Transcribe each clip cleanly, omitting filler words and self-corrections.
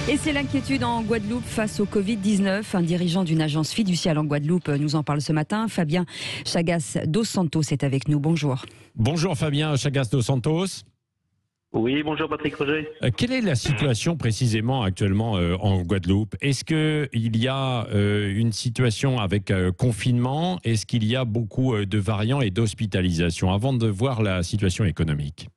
Et c'est l'inquiétude en Guadeloupe face au Covid-19. Un dirigeant d'une agence fiduciaire en Guadeloupe nous en parle ce matin. Fabien Chagas dos Santos est avec nous. Bonjour. Bonjour Fabien Chagas dos Santos. Oui, bonjour Patrick Roger. Quelle est la situation précisément actuellement en Guadeloupe? Est-ce qu'il y a une situation avec confinement? Est-ce qu'il y a beaucoup de variants et d'hospitalisation? Avant de voir la situation économique.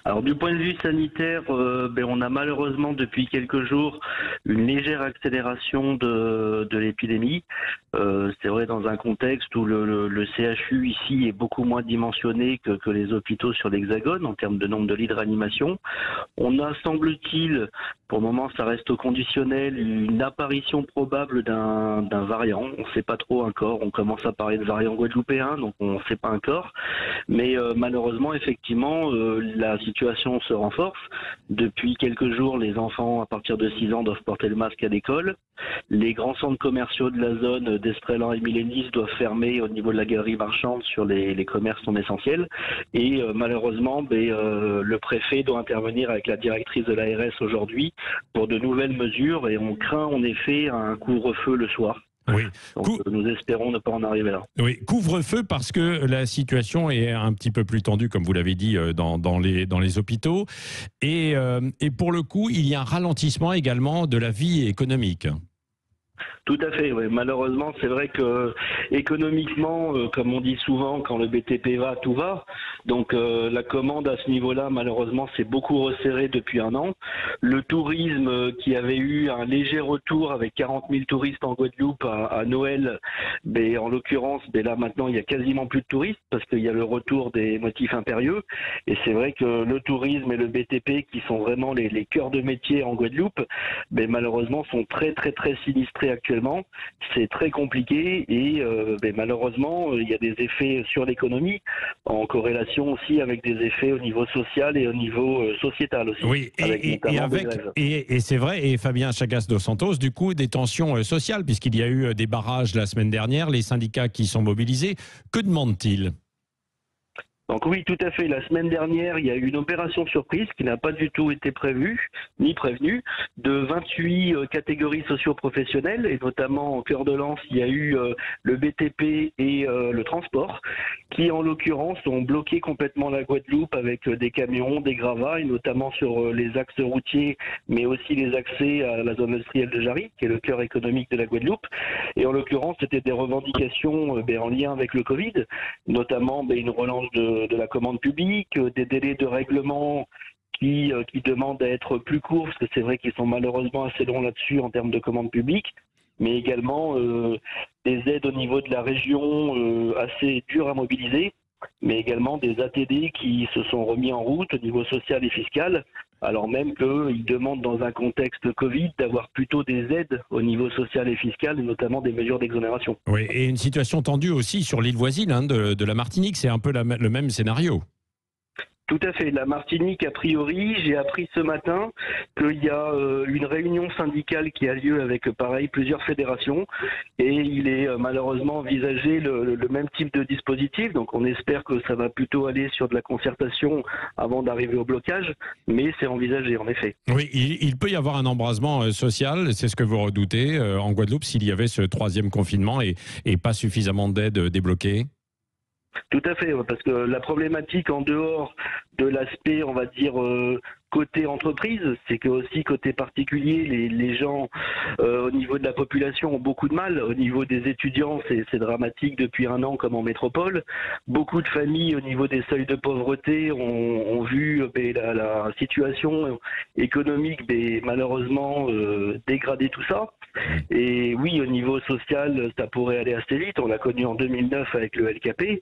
Alors du point de vue sanitaire, on a malheureusement depuis quelques jours une légère accélération de l'épidémie. C'est vrai dans un contexte où le CHU ici est beaucoup moins dimensionné que les hôpitaux sur l'Hexagone en termes de nombre de lits de réanimation. On a, semble-t-il, pour le moment ça reste au conditionnel, une apparition probable d'un variant. On ne sait pas trop encore. On commence à parler de variant guadeloupéen, donc on ne sait pas encore. Mais malheureusement, effectivement, la situation se renforce. Depuis quelques jours, les enfants à partir de 6 ans doivent porter le masque à l'école. Les grands centres commerciaux de la zone d'Estrelan et Milénis doivent fermer au niveau de la galerie marchande sur les commerces non essentiels. Et malheureusement, le préfet doit intervenir avec la directrice de l'ARS aujourd'hui pour de nouvelles mesures et on craint en effet un couvre-feu le soir. Oui. Donc, nous espérons ne pas en arriver là. Oui, couvre-feu parce que la situation est un petit peu plus tendue, comme vous l'avez dit, dans les hôpitaux. Et pour le coup, il y a un ralentissement également de la vie économique. Tout à fait, oui. Malheureusement, c'est vrai que économiquement, comme on dit souvent, quand le BTP va, tout va. Donc la commande à ce niveau-là, malheureusement, s'est beaucoup resserrée depuis un an. Le tourisme qui avait eu un léger retour avec 40 000 touristes en Guadeloupe à Noël, en l'occurrence, là maintenant, il y a quasiment plus de touristes parce qu'il y a le retour des motifs impérieux. Et c'est vrai que le tourisme et le BTP, qui sont vraiment les cœurs de métier en Guadeloupe, malheureusement, sont très très très sinistrés actuellement. C'est très compliqué et malheureusement il y a des effets sur l'économie en corrélation aussi avec des effets au niveau social et au niveau sociétal aussi. Oui, et c'est vrai, et Fabien Chagas dos Santos, du coup des tensions sociales puisqu'il y a eu des barrages la semaine dernière, les syndicats qui sont mobilisés. Que demandent-ils ? Donc oui, tout à fait. La semaine dernière, il y a eu une opération surprise qui n'a pas du tout été prévue, ni prévenue, de 28 catégories socio-professionnelles, et notamment en cœur de lance, il y a eu le BTP et le transport, qui en l'occurrence ont bloqué complètement la Guadeloupe avec des camions, des gravats, et notamment sur les axes routiers, mais aussi les accès à la zone industrielle de Jarry, qui est le cœur économique de la Guadeloupe. Et en l'occurrence, c'était des revendications en lien avec le Covid, notamment une relance de la commande publique, des délais de règlement qui demandent à être plus courts, parce que c'est vrai qu'ils sont malheureusement assez longs là-dessus en termes de commande publique, mais également des aides au niveau de la région assez dures à mobiliser, mais également des ATD qui se sont remis en route au niveau social et fiscal, alors même qu'ils demandent dans un contexte Covid d'avoir plutôt des aides au niveau social et fiscal, et notamment des mesures d'exonération. Oui, et une situation tendue aussi sur l'île voisine de la Martinique, c'est un peu le même scénario. Tout à fait. La Martinique, a priori, j'ai appris ce matin qu'il y a une réunion syndicale qui a lieu avec, pareil, plusieurs fédérations et il est malheureusement envisagé le même type de dispositif. Donc on espère que ça va plutôt aller sur de la concertation avant d'arriver au blocage, mais c'est envisagé en effet. Oui, il peut y avoir un embrasement social, c'est ce que vous redoutez en Guadeloupe s'il y avait ce troisième confinement et pas suffisamment d'aide débloquée. Tout à fait, parce que la problématique en dehors de l'aspect, on va dire, côté entreprise, c'est que aussi côté particulier, les gens au niveau de la population ont beaucoup de mal. Au niveau des étudiants, c'est dramatique depuis un an comme en métropole. Beaucoup de familles au niveau des seuils de pauvreté ont vu la situation économique malheureusement dégrader tout ça. Et oui, au niveau social, ça pourrait aller assez vite. On l'a connu en 2009 avec le LKP,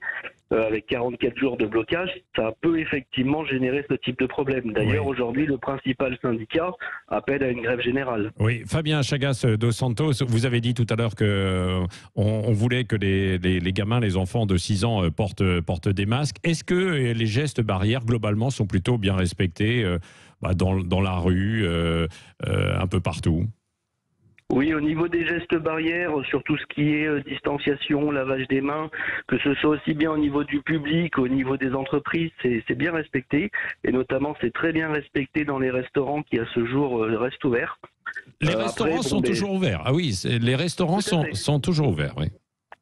avec 44 jours de blocage. Ça peut effectivement générer ce type de problème. D'ailleurs, aujourd'hui, le principal syndicat appelle à une grève générale. Oui, Fabien Chagas dos Santos, vous avez dit tout à l'heure qu'on voulait que les gamins, les enfants de 6 ans portent des masques. Est-ce que les gestes barrières, globalement, sont plutôt bien respectés dans la rue, un peu partout ? Oui, au niveau des gestes barrières, sur tout ce qui est distanciation, lavage des mains, que ce soit aussi bien au niveau du public, au niveau des entreprises, c'est bien respecté. Et notamment, c'est très bien respecté dans les restaurants qui, à ce jour, restent ouverts. Les restaurants sont toujours ouverts. Ah oui, les restaurants sont toujours ouverts, oui.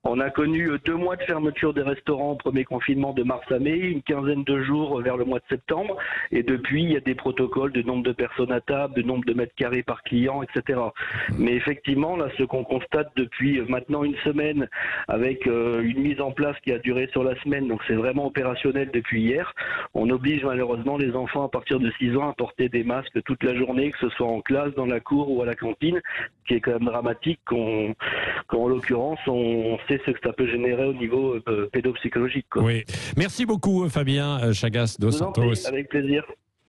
On a connu 2 mois de fermeture des restaurants au premier confinement de mars à mai, une quinzaine de jours vers le mois de septembre. Et depuis, il y a des protocoles de nombre de personnes à table, de nombre de mètres carrés par client, etc. Mais effectivement, là, ce qu'on constate depuis maintenant une semaine, avec une mise en place qui a duré sur la semaine, donc c'est vraiment opérationnel depuis hier, on oblige malheureusement les enfants à partir de 6 ans à porter des masques toute la journée, que ce soit en classe, dans la cour ou à la cantine, ce qui est quand même dramatique, qu'en l'occurrence, on sait ce que ça peut générer au niveau pédopsychologique, quoi. Oui. Merci beaucoup, Fabien Chagas dos Santos. Avec plaisir.